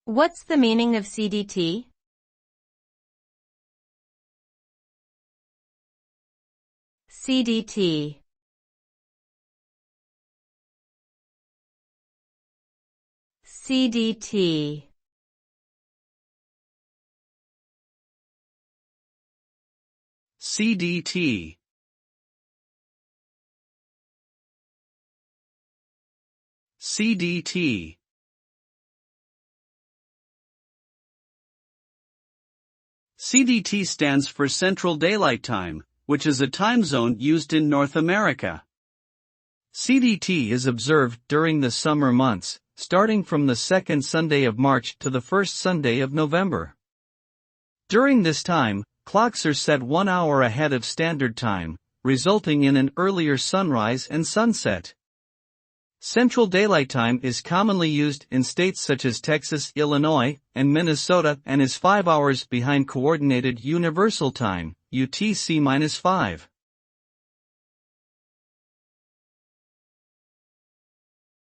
What's the meaning of CDT? CDT. CDT. CDT. CDT. CDT stands for Central Daylight Time, which is a time zone used in North America. CDT is observed during the summer months, starting from the second Sunday of March to the first Sunday of November. During this time, clocks are set 1 hour ahead of standard time, resulting in an earlier sunrise and sunset. Central Daylight Time is commonly used in states such as Texas, Illinois, and Minnesota and is 5 hours behind Coordinated Universal Time, UTC-5.